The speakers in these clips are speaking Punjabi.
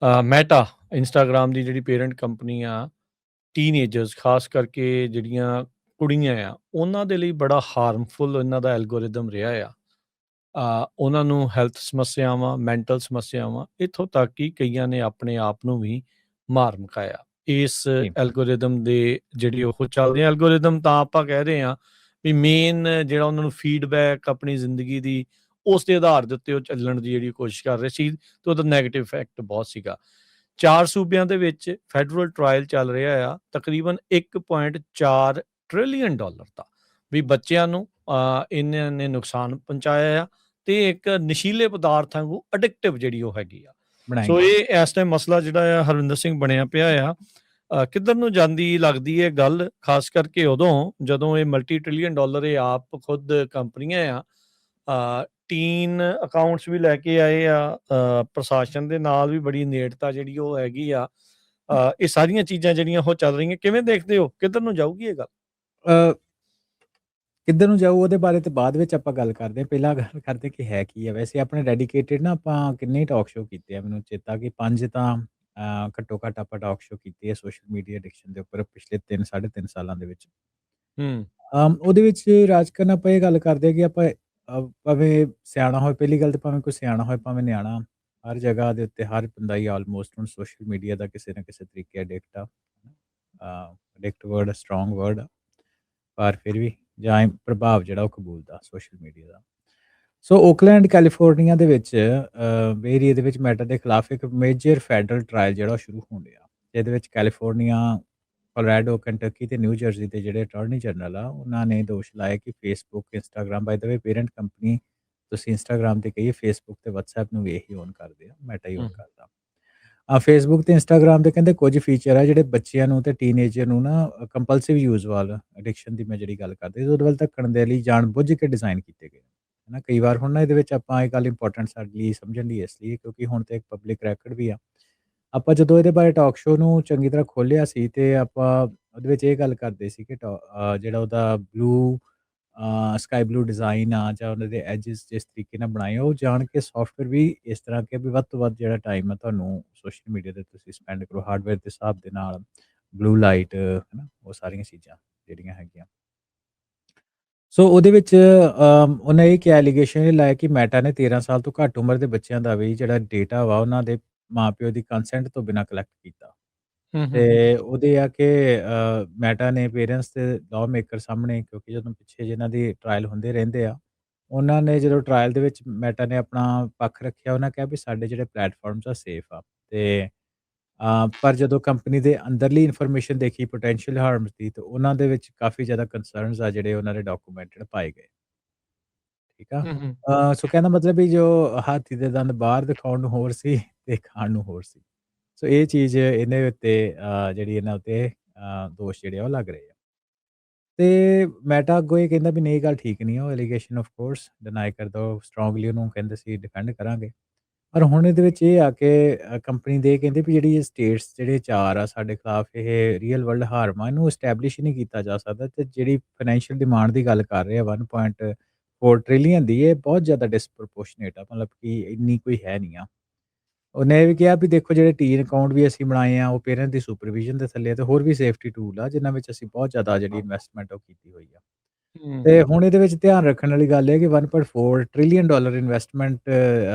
ਮੈਟਾ ਇੰਸਟਾਗ੍ਰਾਮ ਦੀ ਜਿਹੜੀ ਪੇਰੈਂਟ ਕੰਪਨੀ ਆ, ਟੀਨਏਜਰਸ ਖਾਸ ਕਰਕੇ ਜਿਹੜੀਆਂ ਕੁੜੀਆਂ ਆ, ਉਹਨਾਂ ਦੇ ਲਈ ਬੜਾ ਹਾਰਮਫੁਲ ਇਹਨਾਂ ਦਾ ਐਲਗੋਰਿਦਮ ਰਿਹਾ ਆ। ਉਹਨਾਂ ਨੂੰ ਹੈਲਥ ਸਮੱਸਿਆਵਾਂ, ਮੈਂਟਲ ਸਮੱਸਿਆਵਾਂ, ਇੱਥੋਂ ਤੱਕ ਕਿ ਕਈਆਂ ਨੇ ਆਪਣੇ ਆਪ ਨੂੰ ਵੀ ਮਾਰ ਮੁਕਾਇਆ ਇਸ ਜੀ ਐਲਗੋਰਿਦਮ ਦੇ। ਜਿਹੜੀ ਉਹ ਚੱਲਦੇ ਐਲਗੋਰਿਦਮ ਤਾਂ ਆਪਾਂ ਕਹਿ ਰਹੇ ਹਾਂ ਵੀ ਮੇਨ ਜਿਹੜਾ ਉਹਨਾਂ ਨੂੰ ਫੀਡਬੈਕ ਆਪਣੀ ਜ਼ਿੰਦਗੀ ਦੀ ਉਸ ਦੇ ਆਧਾਰ ਦੇ ਉੱਤੇ ਉਹ ਚੱਲਣ ਦੀ ਜਿਹੜੀ ਕੋਸ਼ਿਸ਼ ਕਰ ਰਹੇ ਸੀ, ਤੇ ਉਹਦਾ ਨੈਗੇਟਿਵ ਇਫੈਕਟ ਬਹੁਤ ਸੀਗਾ। 4 ਸੂਬਿਆਂ ਦੇ ਵਿੱਚ ਫੈਡਰਲ ਟਰਾਇਲ ਚੱਲ ਰਿਹਾ ਆ, ਤਕਰੀਬਨ $1.4 ਟ੍ਰਿਲੀਅਨ ਦਾ, ਵੀ ਬੱਚਿਆਂ ਨੂੰ ਇਹਨਾਂ ਨੇ ਨੁਕਸਾਨ ਪਹੁੰਚਾਇਆ ਆ, ਤੇ ਇੱਕ ਨਸ਼ੀਲੇ ਪਦਾਰਥਾਂ ਨੂੰ ਅਡਿਕਟਿਵ ਜਿਹੜੀ ਉਹ ਹੈਗੀ ਆ। ਸੋ ਇਹ ਇਸ ਟਾਈਮ ਮਸਲਾ ਜਿਹੜਾ ਆ ਹਰਵਿੰਦਰ ਸਿੰਘ ਬਣਿਆ ਪਿਆ ਆ। ਕਿੱਧਰ ਨੂੰ ਜਾਂਦੀ ਲੱਗਦੀ ਹੈ ਗੱਲ, ਖਾਸ ਕਰਕੇ ਉਦੋਂ ਜਦੋਂ ਇਹ ਮਲਟੀ ਟ੍ਰਿਲੀਅਨ ਡਾਲਰ ਇਹ ਆਪ ਖੁਦ ਕੰਪਨੀਆਂ ਆ ਟੀਨ ਅਕਾਊਂਟਸ ਵੀ ਲੈ ਕੇ ਆਏ ਆ, ਪ੍ਰਸ਼ਾਸਨ ਦੇ ਨਾਲ ਵੀ ਬੜੀ ਨੇੜਤਾ ਜਿਹੜੀ ਉਹ ਹੈਗੀ ਆ। ਇਹ ਸਾਰੀਆਂ ਚੀਜ਼ਾਂ ਜਿਹੜੀਆਂ ਉਹ ਚੱਲ ਰਹੀਆਂ, ਕਿਵੇਂ ਦੇਖਦੇ ਹੋ ਕਿੱਧਰ ਨੂੰ ਜਾਊਗੀ ਇਹ ਗੱਲ? ਕਿੱਧਰ ਨੂੰ ਜਾਊ ਉਹਦੇ ਬਾਰੇ ਤੇ ਬਾਅਦ ਵਿੱਚ ਆਪਾਂ ਗੱਲ ਕਰਦੇ ਹਾਂ, ਪਹਿਲਾਂ ਗੱਲ ਕਰਦੇ ਕਿ ਹੈ ਕੀ ਹੈ। ਵੈਸੇ ਆਪਣੇ ਡੈਡੀਕੇਟਿਡ ਨਾ ਆਪਾਂ ਕਿੰਨੇ ਟਾਕ ਸ਼ੋ ਕੀਤੇ ਆ, ਮੈਨੂੰ ਚੇਤਾ ਕਿ 5 ਤਾਂ ਘੱਟੋ ਘੱਟ ਆਪਾਂ ਟਾਕ ਸ਼ੋ ਕੀਤੀ ਹੈ ਸੋਸ਼ਲ ਮੀਡੀਆ ਐਡਿਕਸ਼ਨ ਦੇ ਉੱਪਰ ਪਿਛਲੇ 3-3.5 ਸਾਲਾਂ ਦੇ ਵਿੱਚ। ਉਹਦੇ ਵਿੱਚ ਰਾਜ ਕਰਨ ਆਪਾਂ ਇਹ ਗੱਲ ਕਰਦੇ ਕਿ ਆਪਾਂ ਭਾਵੇਂ ਸਿਆਣਾ ਹੋਏ, ਪਹਿਲੀ ਗੱਲ ਤਾਂ ਭਾਵੇਂ ਕੋਈ ਸਿਆਣਾ ਹੋਏ ਭਾਵੇਂ ਨਿਆਣਾ, ਹਰ ਜਗ੍ਹਾ ਦੇ ਉੱਤੇ ਹਰ ਬੰਦਾ ਹੀ ਆਲਮੋਸਟ ਹੁਣ ਸੋਸ਼ਲ ਮੀਡੀਆ ਦਾ ਕਿਸੇ ਨਾ ਕਿਸੇ ਤਰੀਕੇ ਅਡਿਕਟ ਆ। ਅਡਿਕਟ ਵਰਡ ਸਟਰੋਂਗ ਵਰਡ ਆ, ਪਰ ਫਿਰ ਵੀ ਜਾਂ ਪ੍ਰਭਾਵ ਜਿਹੜਾ ਉਹ ਕਬੂਲਦਾ ਸੋਸ਼ਲ ਮੀਡੀਆ ਦਾ। ਸੋ ਓਕਲੈਂਡ ਕੈਲੀਫੋਰਨੀਆ ਦੇ ਵਿੱਚ ਏਰੀਏ ਦੇ ਵਿੱਚ ਮੈਟਾ ਦੇ ਖਿਲਾਫ ਇੱਕ ਮੇਜਰ ਫੈਡਰਲ ਟਰਾਇਲ ਜਿਹੜਾ ਉਹ ਸ਼ੁਰੂ ਹੋਣ ਡਿਆ, ਜਿਹਦੇ ਵਿੱਚ ਕੈਲੀਫੋਰਨੀਆ, ਕੋਲੋਰਾਡੋ, ਕੰਟਕੀ ਤੇ ਨਿਊ ਜਰਸੀ ਦੇ ਜਿਹੜੇ ਅਟਾਰਨੀ ਜਨਰਲ ਆ, ਉਹਨਾਂ ਨੇ ਦੋਸ਼ ਲਾਇਆ ਕਿ ਫੇਸਬੁੱਕ, ਇੰਸਟਾਗ੍ਰਾਮ, ਬਾਏ ਦ ਵੇ ਪੇਰੈਂਟ ਕੰਪਨੀ ਤੁਸੀਂ ਇੰਸਟਾਗ੍ਰਾਮ ਤੇ ਕਹੀਏ, ਫੇਸਬੁੱਕ ਤੇ ਵਟਸਐਪ ਨੂੰ ਵੀ ਇਹੀ ਓਨ ਕਰਦੇ ਆ, ਮੈਟਾ ਹੀ ਓਨ ਕਰਦਾ। ਫੇਸਬੁੱਕ ਤੇ ਇੰਸਟਾਗ੍ਰਾਮ ਦੇ ਕਹਿੰਦੇ ਕੁਝ ਫੀਚਰ ਆ ਜਿਹੜੇ ਬੱਚਿਆਂ ਨੂੰ ਤੇ ਟੀਨਏਜਰ ਨੂੰ ਨਾ ਕੰਪਲਸਿਵ ਯੂਜ਼ ਵੱਲ, ਐਡਿਕਸ਼ਨ ਦੀ ਮੈਂ ਜਿਹੜੀ ਗੱਲ ਕਰਦੀ, ਉਹਦੇ ਵੱਲ ਧੱਕਣ ਦੇ ਲਈ ਜਾਣ ਬੁੱਝ ਕੇ ਡਿਜ਼ਾਈਨ ਕੀਤੇ ਗਏ ਹੈ ਨਾ। ਕਈ ਵਾਰ ਹੁਣ ਨਾ ਇਹਦੇ ਵਿੱਚ ਆਪਾਂ ਇਹ ਗੱਲ ਇੰਪੋਰਟੈਂਟ ਸਾਡੇ ਲਈ ਸਮਝਣ ਲਈ ਇਸ ਲਈ ਕਿਉਂਕਿ ਹੁਣ ਤੇ ਇੱਕ ਪਬਲਿਕ ਰੈਕਡ ਵੀ ਆ। ਆਪਾਂ ਜਦੋਂ ਇਹਦੇ ਬਾਰੇ ਟਾਕ ਸ਼ੋ ਨੂੰ ਚੰਗੀ ਤਰ੍ਹਾਂ ਖੋਲ੍ਹਿਆ ਸੀ ਤੇ ਆਪਾਂ ਉਹਦੇ ਵਿੱਚ ਇਹ ਗੱਲ ਕਰਦੇ ਸੀ ਕਿ ਜਿਹੜਾ ਉਹਦਾ ਬਲੂ ਸਕਾਈ ਬਲੂ ਡਿਜ਼ਾਈਨ ਆ ਜਾਂ ਉਹਨਾਂ ਦੇ ਐਜਿਸ ਜਿਸ ਤਰੀਕੇ ਨਾਲ ਬਣਾਏ, ਉਹ ਜਾਣ ਕੇ ਸੌਫਟਵੇਅਰ ਵੀ ਇਸ ਤਰ੍ਹਾਂ ਕਿ ਵੀ ਵੱਧ ਤੋਂ ਵੱਧ ਜਿਹੜਾ ਟਾਈਮ ਆ ਤੁਹਾਨੂੰ ਸੋਸ਼ਲ ਮੀਡੀਆ ਤੇ ਤੁਸੀਂ ਸਪੈਂਡ ਕਰੋ, ਹਾਰਡਵੇਅਰ ਦੇ ਹਿਸਾਬ ਦੇ ਨਾਲ, ਬਲੂ ਲਾਈਟ ਹੈ ਨਾ, ਉਹ ਸਾਰੀਆਂ ਚੀਜ਼ਾਂ ਜਿਹੜੀਆਂ ਹੈਗੀਆਂ। ਸੋ ਉਹਦੇ ਵਿੱਚ ਉਹਨੇ ਇਹ ਕਿ ਐਲੀਗੇਸ਼ਨ ਇਹ ਲਾਇਆ ਕਿ ਮੈਟਾ ਨੇ 13 ਸਾਲ ਤੋਂ ਘੱਟ ਉਮਰ ਦੇ ਬੱਚਿਆਂ ਦਾ ਵੀ ਜਿਹੜਾ ਡੇਟਾ ਵਾ ਉਹਨਾਂ ਦੇ ਮਾਂ ਪਿਓ ਦੀ ਕੰਸੈਂਟ ਤੋਂ ਬਿਨਾਂ ਕਲੈਕਟ ਕੀਤਾ। ਤੇ ਉਹਦੇ ਆ ਕਿ ਮੈਟਾ ਨੇ ਪੇਰੈਂਟਸ ਤੇ ਲਾਅ ਮੇਕਰ ਸਾਹਮਣੇ, ਕਿਉਂਕਿ ਜਦੋਂ ਪਿੱਛੇ ਜਿਹਨਾਂ ਦੀ ਟਰਾਇਲ ਹੁੰਦੇ ਰਹਿੰਦੇ ਆ, ਉਹਨਾਂ ਨੇ ਜਦੋਂ ਟਰਾਇਲ ਦੇ ਵਿੱਚ ਮੈਟਾ ਨੇ ਆਪਣਾ ਪੱਖ ਰੱਖਿਆ, ਉਹਨਾਂ ਕਿਹਾ ਵੀ ਸਾਡੇ ਜਿਹੜੇ ਪਲੇਟਫਾਰਮਸ ਆ ਸੇਫ ਆ। ਤੇ ਪਰ ਜਦੋਂ ਕੰਪਨੀ ਦੇ ਅੰਦਰਲੀ ਇਨਫੋਰਮੇਸ਼ਨ ਦੇਖੀ ਪੋਟੈਂਸ਼ੀਅਲ ਹਾਰਮਸ ਦੀ, ਤਾਂ ਉਹਨਾਂ ਦੇ ਵਿੱਚ ਕਾਫੀ ਜ਼ਿਆਦਾ ਕੰਸਰਨਸ ਆ ਜਿਹੜੇ ਉਹਨਾਂ ਦੇ ਡਾਕੂਮੈਂਟਡ ਪਾਏ ਗਏ। ਠੀਕ ਆ। ਸੋ ਕਹਿੰਦਾ ਮਤਲਬ ਵੀ ਜੋ ਹਾਥੀ ਦੇ ਦੰਦ ਬਾਹਰ ਦਿਖਾਉਣ ਨੂੰ ਹੋਰ ਸੀ ਤੇ ਖਾਣ ਨੂੰ ਹੋਰ ਸੀ। ਸੋ ਇਹ ਚੀਜ਼ ਇਹਦੇ ਉੱਤੇ ਜਿਹੜੀ ਇਹਨਾਂ ਉੱਤੇ ਦੋਸ਼ ਜਿਹੜੇ ਆ ਉਹ ਲੱਗ ਰਹੇ ਆ। ਤੇ ਮੈਟਾ ਅੱਗੋਂ ਇਹ ਕਹਿੰਦਾ ਵੀ ਨਹੀਂ, ਇਹ ਗੱਲ ਠੀਕ ਨਹੀਂ ਆ, ਉਹ ਐਲੀਗੇਸ਼ਨ ਆਫ ਕੋਰਸ ਡਿਨਾਈ ਕਰਦਾ, ਉਹ ਸਟਰੋਂਗਲੀ ਉਹਨੂੰ ਕਹਿੰਦੇ ਸੀ ਡਿਫੈਂਡ ਕਰਾਂਗੇ। ਪਰ ਹੁਣ ਇਹਦੇ ਵਿੱਚ ਇਹ ਆ ਕਿ ਕੰਪਨੀ ਦੇ ਕਹਿੰਦੇ ਵੀ ਜਿਹੜੀ ਇਹ ਸਟੇਟਸ ਜਿਹੜੇ 4 ਆ ਸਾਡੇ ਖਿਲਾਫ ਇਹ ਰੀਅਲ ਵਰਲਡ ਹਾਰਮ ਆ, ਇਹਨੂੰ ਐਸਟੈਬਲਿਸ਼ ਨਹੀਂ ਕੀਤਾ ਜਾ ਸਕਦਾ। ਤੇ ਜਿਹੜੀ ਫਾਈਨੈਂਸ਼ੀਅਲ ਡਿਮਾਂਡ ਦੀ ਗੱਲ ਕਰ ਰਹੇ ਆ 1.4 ਟ੍ਰਿਲੀਅਨ ਦੀ, ਇਹ ਬਹੁਤ ਜ਼ਿਆਦਾ ਡਿਸਪ੍ਰੋਪੋਰਸ਼ਨੇਟ ਆ, ਮਤਲਬ ਕਿ ਇੰਨੀ ਕੋਈ ਹੈ ਨਹੀਂ ਆ। ਉਹਨੇ ਇਹ ਵੀ ਕਿਹਾ ਵੀ ਦੇਖੋ ਜਿਹੜੇ ਟੀਨ ਅਕਾਊਂਟ ਵੀ ਅਸੀਂ ਬਣਾਏ ਆ, ਉਹ ਪੇਰੈਂਟ ਦੀ ਸੁਪਰਵਿਜ਼ਨ ਦੇ ਥੱਲੇ ਤੇ ਹੋਰ ਵੀ ਸੇਫਟੀ ਟੂਲ ਆ ਜਿਨ੍ਹਾਂ ਵਿੱਚ ਅਸੀਂ ਬਹੁਤ ਜ਼ਿਆਦਾ ਜਿਹੜੀ ਇਨਵੈਸਟਮੈਂਟ ਉਹ ਕੀਤੀ ਹੋਈ ਆ। ਤੇ ਹੁਣ ਇਹਦੇ ਵਿੱਚ ਧਿਆਨ ਰੱਖਣ ਵਾਲੀ ਗੱਲ ਇਹ ਕਿ 1.4 ਟ੍ਰਿਲੀਅਨ ਡਾਲਰ ਇਨਵੈਸਟਮੈਂਟ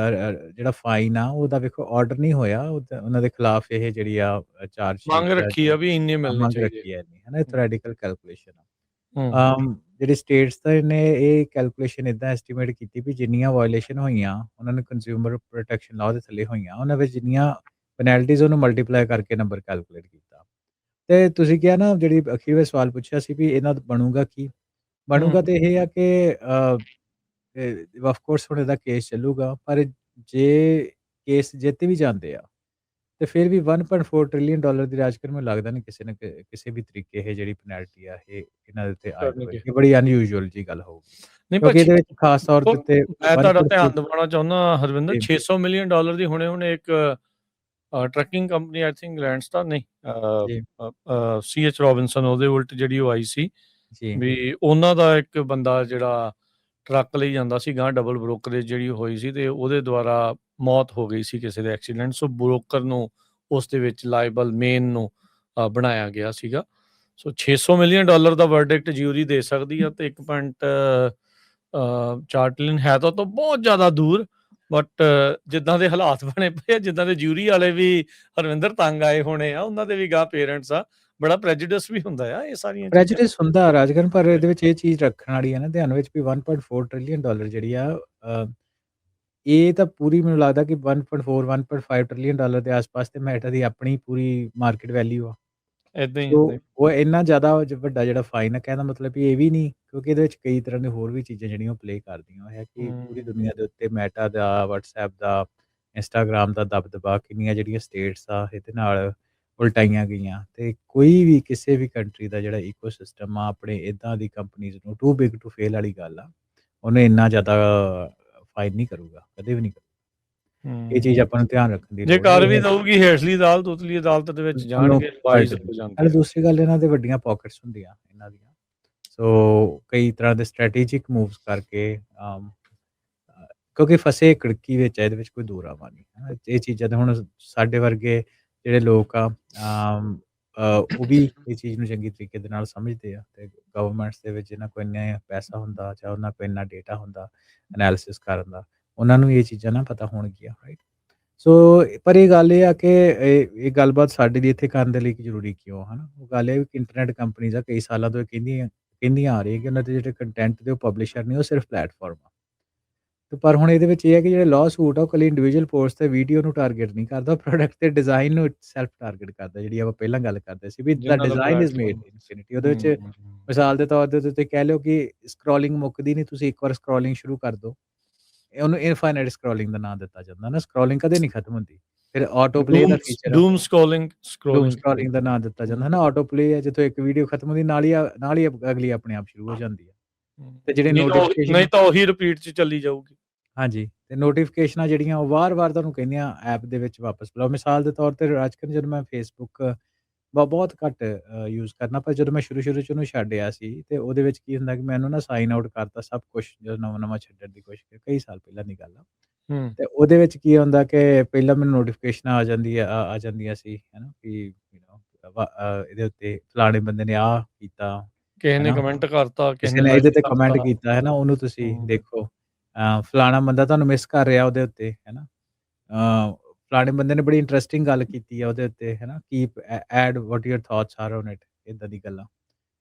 ਜਿਹੜਾ ਫਾਈਨ ਆ ਉਹਦਾ ਵੇਖੋ ਆਰਡਰ ਨਹੀਂ ਹੋਇਆ, ਉਹਨਾਂ ਦੇ ਖਿਲਾਫ ਇਹ ਜਿਹੜੀ ਆ ਚਾਰਜ ਮੰਗ ਰੱਖੀ ਆ ਵੀ ਇੰਨੇ ਮਿਲਣੇ ਮੰਗ ਚਾਹੀਦੇ ਰੱਖੀ ਹੈ ਨਹੀਂ ਹੈ ਨਾ, ਥਿਓਰੈਟੀਕਲ ਕੈਲਕੂਲੇਸ਼ਨ ਆ। ਜਿਹੜੀ ਸਟੇਟਸ ਦਾ ਨੇ ਇਹ ਕੈਲਕੂਲੇਸ਼ਨ ਇਦਾਂ ਐਸਟੀਮੇਟ ਕੀਤੀ ਵੀ ਜਿੰਨੀਆਂ ਵਾਇਓਲੇਸ਼ਨ ਹੋਈਆਂ ਉਹਨਾਂ ਨੇ ਕੰਜ਼ਿਊਮਰ ਪ੍ਰੋਟੈਕਸ਼ਨ ਲਾਅ ਦੇ ਥੱਲੇ ਹੋਈਆਂ, ਉਹਨਾਂ ਵਿੱਚ ਜਿੰਨੀਆਂ ਪੈਨਲਟੀਜ਼ ਉਹਨੂੰ ਮਲਟੀਪਲਾਈ ਕਰਕੇ ਨੰਬਰ ਕੈਲਕੂਲੇਟ ਕੀਤਾ। ਤੇ ਤੁਸੀਂ ਕਿਹਾ ਨਾ ਜਿਹੜੀ ਅਖੀਰ ਵਿੱਚ ਸਵਾਲ ਪੁੱਛਿਆ ਸੀ ਵੀ ਇਹਨਾਂ ਦਾ ਬਣੂਗਾ ਕੀ, ਬਣੂਗਾ ਤੇ ਇਹ ਆ ਕਿ ਆਫ ਕੋਰਸ ਹੁਣ ਇਹਦਾ ਕੇਸ ਚੱਲੂਗਾ, ਪਰ ਜੇ ਕੇਸ ਜਿੱਤ ਵੀ ਜਾਂਦੇ ਆ ਤੇ ਫਿਰ ਵੀ 1.4 ਟ੍ਰਿਲੀਅਨ ਡਾਲਰ ਦੀ ਰਾਜ ਕਰ ਮੈਨੂੰ ਲੱਗਦਾ ਨਹੀਂ ਕਿਸੇ ਨਾ ਕਿਸੇ ਵੀ ਤਰੀਕੇ ਇਹ ਜਿਹੜੀ ਪੈਨਲਟੀ ਆ ਇਹ ਇਹਨਾਂ ਦੇ ਉੱਤੇ ਆਏਗੀ, ਇਹ ਬੜੀ ਅਨਯੂਜੂਅਲ ਜੀ ਗੱਲ ਹੋਊਗੀ। ਨਹੀਂ, ਕਿਉਂਕਿ ਇਹਦੇ ਵਿੱਚ ਖਾਸ ਤੌਰ ਦੇ ਉੱਤੇ ਮੈਂ ਤੁਹਾਡਾ ਧਿਆਨ ਦਿਵਾਉਣਾ ਚਾਹੁੰਦਾ ਹਰਵਿੰਦਰ, $600 ਮਿਲੀਅਨ ਦੀ ਹੁਣੇ ਇੱਕ trucking company I think lands ਦਾ ਨਹੀਂ CH ਰੋਬਿਨਸਨ ਉਹਦੇ ਉਲਟ ਜਿਹੜੀ ਉਹ ਆਈ ਸੀ ਵੀ ਉਹਨਾਂ ਦਾ ਇੱਕ ਬੰਦਾ ਜਿਹੜਾ ਟਰੱਕ ਲਈ ਜਾਂਦਾ ਸੀ ਗਾਂ, ਡਬਲ ਬ੍ਰੋਕਰੇਜ ਜਿਹੜੀ ਹੋਈ ਸੀ ਤੇ ਉਹਦੇ ਦੁਆਰਾ ਮੌਤ ਹੋ ਗਈ ਸੀ ਕਿਸੇ ਦੇ ਐਕਸੀਡੈਂਟ। ਸੋ ਬ੍ਰੋਕਰ ਨੂੰ ਉਸ ਦੇ ਵਿੱਚ ਲਾਇਬਲ ਮੇਨ ਨੂੰ ਬਣਾਇਆ ਗਿਆ ਸੀਗਾ। ਸੋ $600 ਮਿਲੀਅਨ ਦਾ ਵਰਡਿਕਟ ਜਿਊਰੀ ਦੇ ਸਕਦੀ ਆ ਤੇ 1.4 ਟ੍ਰਿਲੀਅਨ ਹੈ ਤਾਂ ਉਹ ਤੋਂ ਬਹੁਤ ਜ਼ਿਆਦਾ ਦੂਰ। ਬਟ ਜਿੱਦਾਂ ਦੇ ਹਾਲਾਤ ਬਣੇ ਪਏ ਆ, ਜਿੱਦਾਂ ਦੇ ਜਿਊਰੀ ਵਾਲੇ ਵੀ ਹਰਵਿੰਦਰ ਤੰਗ ਆਏ ਹੋਣੇ ਆ, ਉਹਨਾਂ ਦੇ ਵੀ ਗਾਂ ਪੇਰੈਂਟਸ ਆ, ਬੜਾ ਪ੍ਰੈਜੁਡਿਸ ਵੀ ਹੁੰਦਾ ਆ ਇਹ ਸਾਰੀਆਂ ਚੀਜ਼ਾਂ। ਪ੍ਰੈਜੁਡਿਸ ਹੁੰਦਾ ਰਾਜਗਨ, ਪਰ ਇਹਦੇ ਵਿੱਚ ਇਹ ਚੀਜ਼ ਰੱਖਣ ਵਾਲੀ ਹੈ ਨਾ ਧਿਆਨ ਵਿੱਚ ਵੀ $1.4 ਟ੍ਰਿਲੀਅਨ ਜਿਹੜੀ ਆ ਇਹ ਤਾਂ ਪੂਰੀ ਮੈਨੂੰ ਲੱਗਦਾ ਕਿ 1.4 1.5 ਟ੍ਰਿਲੀਅਨ ਦੇ ਆਸ-ਪਾਸ ਤੇ ਮੈਟਾ ਦੀ ਆਪਣੀ ਪੂਰੀ ਮਾਰਕੀਟ ਵੈਲਿਊ ਆ। ਏਦਾਂ ਹੀ ਸੋ ਏਦਾਂ ਹੀ। ਉਹ ਇੰਨਾ ਜ਼ਿਆਦਾ ਵੱਡਾ ਜਿਹੜਾ ਫਾਈਨ ਆ, ਕਹਿਣ ਦਾ ਮਤਲਬ ਵੀ ਇਹ ਵੀ ਨਹੀਂ, ਕਿਉਂਕਿ ਇਹਦੇ ਵਿੱਚ ਕਈ ਤਰ੍ਹਾਂ ਦੇ ਹੋਰ ਵੀ ਚੀਜ਼ਾਂ ਜਿਹੜੀਆਂ ਉਹ ਪਲੇ ਕਰਦੀਆਂ ਹੈ ਕਿ ਪੂਰੀ ਦੁਨੀਆ ਦੇ ਉੱਤੇ ਮੈਟਾ ਦਾ, WhatsApp ਦਾ, ਇੰਸਟਾਗ੍ਰਾਮ ਦਾ ਦਬਦਬਾ, ਕਿੰਨੀਆਂ ਜਿਹੜੀਆਂ ਸਟੇਟਸ ਆ ਇਹਦੇ ਨਾਲ ਉਲਟਾਈਆਂ ਗਈਆਂ ਤੇ ਕੋਈ ਵੀ ਕਿਸੇ ਵੀ ਕੰਟਰੀ ਦਾ ਜਿਹੜਾ ਇਕੋਸਿਸਟਮ ਆ ਆਪਣੇ ਇੱਦਾਂ ਦੀ ਕੰਪਨੀਜ਼ ਨੂੰ ਟੂ ਬਿਗ ਟੂ ਫੇਲ ਵਾਲੀ ਗੱਲ ਆ, ਉਹਨੇ ਇੰਨਾ ਜ਼ਿਆਦਾ ਫਾਈਨ ਨਹੀਂ ਕਰੂਗਾ, ਕਦੇ ਵੀ ਨਹੀਂ ਕਰੂਗਾ। ਇਹ ਚੀਜ਼ ਆਪਾਂ ਨੂੰ ਧਿਆਨ ਰੱਖਣ ਦੀ ਜੇ ਲੋੜ ਹੈ। ਕਰ ਵੀ ਦਊਗੀ ਹੇਠਲੀ ਅਦਾਲਤ ਉਤਲੀ ਅਦਾਲਤ ਦੇ ਵਿੱਚ ਜਾਣਗੇ, ਵਾਈਜ਼ ਹੋ ਜਾਂਦੇ ਨਾਲੇ ਆ। ਦੂਸਰੀ ਗੱਲ, ਇਹਨਾਂ ਦੇ ਵੱਡੀਆਂ ਪਾਕਟਸ ਹੁੰਦੀਆਂ ਇਹਨਾਂ ਦੀਆਂ, ਸੋ ਕਈ ਤਰ੍ਹਾਂ ਦੇ ਸਟ੍ਰੈਟੇਜਿਕ ਮੂਵਸ ਕਰਕੇ ਕਿਉਂਕਿ ਫਸੇ ਕੜਕੀ ਵਿੱਚ ਇਹਦੇ ਵਿੱਚ ਕੋਈ ਦੋ ਰਾਹ ਨਹੀਂ ਹੈ। ਇਹ ਚੀਜ਼ਾਂ ਤੇ ਹੁਣ ਸਾਡੇ ਵਰਗੇ ਜਿਹੜੇ ਲੋਕ ਆ ਉਹ ਵੀ ਇਹ ਚੀਜ਼ ਨੂੰ ਚੰਗੀ ਤਰੀਕੇ ਦੇ ਨਾਲ ਸਮਝਦੇ ਆ ਤੇ ਗਵਰਨਮੈਂਟਸ ਦੇ ਵਿੱਚ ਜਿਹਨਾਂ ਕੋਲ ਇੰਨਾ ਪੈਸਾ ਹੁੰਦਾ ਜਾਂ ਉਹਨਾਂ ਕੋਲ ਇੰਨਾ ਡੇਟਾ ਹੁੰਦਾ ਐਨਾਲਿਸਿਸ ਕਰਨ ਦਾ, ਉਹਨਾਂ ਨੂੰ ਇਹ ਚੀਜ਼ਾਂ ਨਾ ਪਤਾ ਹੋਣਗੀਆਂ, ਰਾਈਟ। ਸੋ ਪਰ ਇਹ ਗੱਲ ਇਹ ਆ ਕਿ ਇਹ ਗੱਲਬਾਤ ਸਾਡੇ ਲਈ ਇੱਥੇ ਕਰਨ ਦੇ ਲਈ ਜ਼ਰੂਰੀ ਕਿਉਂ, ਹੈ ਨਾ। ਉਹ ਗੱਲ ਇਹ ਵੀ ਕਿ ਇੰਟਰਨੈਟ ਕੰਪਨੀਜ਼ ਆ ਕਈ ਸਾਲਾਂ ਤੋਂ ਕਹਿੰਦੀਆਂ ਆ ਰਹੀਆਂ ਕਿ ਉਹਨਾਂ ਦੇ ਜਿਹੜੇ ਕੰਟੈਂਟ ਦੇ ਉਹ ਪਬਲਿਸ਼ਰ ਨੇ, ਉਹ ਸਿਰਫ ਪਲੇਟਫਾਰਮ ਆ। ਤੇ ਪਰ ਹੁਣ ਇਹਦੇ ਵਿੱਚ ਇਹ ਹੈ ਕਿ ਜਿਹੜੇ ਲਾਅ ਸੂਟ ਆ ਉਹ ਇਕੱਲੀ ਇੰਡੀਵਿਜੂਅਲ ਪੋਸਟ ਤੇ ਵੀਡੀਓ ਨੂੰ ਟਾਰਗੇਟ ਨਹੀਂ ਕਰਦਾ, ਪ੍ਰੋਡਕਟ ਤੇ ਡਿਜ਼ਾਈਨ ਨੂੰ ਸੈਲਫ ਟਾਰਗੇਟ ਕਰਦਾ, ਜਿਹੜੀ ਆਪਾਂ ਪਹਿਲਾਂ ਗੱਲ ਕਰਦੇ ਸੀ ਵੀ ਦਾ ਡਿਜ਼ਾਈਨ ਇਜ਼ ਮੇਡ ਇਨਫਿਨਿਟੀ। ਉਹਦੇ ਵਿੱਚ ਮਿਸਾਲ ਦੇ ਤੌਰ ਤੇ ਤੁਸੀਂ ਕਹਿ ਲਓ ਕਿ ਸਕਰੋਲਿੰਗ ਮੁੱਕਦੀ ਨਹੀਂ, ਤੁਸੀਂ ਇੱਕ ਵਾਰ ਸਕਰੋਲਿੰਗ ਸ਼ੁਰੂ ਕਰ ਦਿਓ, ਉਹਨੂੰ ਇਨਫਾਈਨਾਈਟ ਸਕਰੋਲਿੰਗ ਦਾ ਨਾਮ ਦਿੱਤਾ ਜਾਂਦਾ ਨਾ। ਸਕਰੋਲਿੰਗ ਕਦੇ ਨਹੀਂ ਖਤਮ ਹੁੰਦੀ। ਫਿਰ ਆਟੋ ਪਲੇ ਦਾ ਫੀਚਰ, ਡੂਮ ਸਕਰੋਲਿੰਗ ਦਾ ਨਾਮ ਦਿੱਤਾ ਜਾਂਦਾ ਹੈ ਨਾ। ਆਟੋ ਪਲੇ ਹੈ, ਜਿੱਥੋਂ ਇੱਕ ਵੀਡੀਓ ਖਤਮ ਹੁੰਦੀ ਨਾਲ ਹੀ ਅਗਲੀ ਆਪਣੇ ਆਪ ਸ਼ੁਰੂ ਹੋ ਜਾਂਦੀ ਹੈ। ਤੇ ਜਿਹੜੇ ਨੋਟੀਫਿਕੇਸ਼ਨ ਨਹੀਂ ਤਾਂ ਉਹੀ ਰਿਪੀਟ 'ਚ ਚੱਲੀ ਜਾਊਗੀ। ਹਾਂਜੀ, ਤੇ ਨੋਟੀਫਿਕੇਸ਼ਨਾਂ ਜਿਹੜੀਆਂ ਉਹ ਵਾਰ-ਵਾਰ ਤੁਹਾਨੂੰ ਕਹਿੰਦੀਆਂ ਐਪ ਦੇ ਵਿੱਚ ਵਾਪਸ ਬੁਲਾਓ। ਮਿਸਾਲ ਦੇ ਤੌਰ ਤੇ ਅੱਜਕੱਲ੍ਹ ਜਦੋਂ ਮੈਂ ਫੇਸਬੁੱਕ ਬਹੁਤ ਘੱਟ ਯੂਜ਼ ਕਰਨਾ, ਪਰ ਜਦੋਂ ਮੈਂ ਸ਼ੁਰੂ 'ਚ ਉਹਨੂੰ ਛੱਡਿਆ ਸੀ ਤੇ ਉਹਦੇ ਵਿੱਚ ਕੀ ਹੁੰਦਾ ਕਿ ਮੈਂ ਉਹਨੂੰ ਨਾ ਸਾਈਨ ਆਊਟ ਕਰਤਾ ਸਭ ਕੁਛ, ਜਦੋਂ ਨਵਾਂ-ਨਵਾਂ ਛੱਡਣ ਦੀ ਕੋਸ਼ਿਸ਼ ਕੀਤੀ, ਕਈ ਸਾਲ ਪਹਿਲਾਂ ਦੀ ਗੱਲ ਆ। ਤੇ ਉਹਦੇ ਵਿੱਚ ਕੀ ਹੁੰਦਾ ਕਿ ਪਹਿਲਾਂ ਮੈਨੂੰ ਨੋਟੀਫਿਕੇਸ਼ਨਾਂ ਆ ਜਾਂਦੀਆਂ ਸੀ, ਹੈ ਨਾ, ਕਿ ਇਹਦੇ ਉੱਤੇ ਫਲਾਣੇ ਬੰਦੇ ਨੇ ਆਹ ਕੀਤਾ, ਕਿਸੇ ਨੇ ਕਮੈਂਟ ਕਰਤਾ, ਕਿਸੇ ਨੇ ਇਹਦੇ ਤੇ ਕਮੈਂਟ ਕੀਤਾ, ਹੈ ਨਾ, ਉਹਨੂੰ ਤੁਸੀਂ ਦੇਖੋ। ਫਲਾਣਾ ਬੰਦਾ ਤੁਹਾਨੂੰ ਮਿਸ ਕਰ ਰਿਹਾ ਉਹਦੇ ਉੱਤੇ, ਹੈ ਨਾ। ਫਲਾਣੇ ਬੰਦੇ ਨੇ ਬੜੀ ਇੰਟਰਸਟਿੰਗ ਗੱਲ ਕੀਤੀ ਆ ਉਹਦੇ ਉੱਤੇ, ਹੈ ਨਾ, keep add what your thoughts are on it, ਇੱਦਾਂ ਦੀ ਗੱਲਾਂ।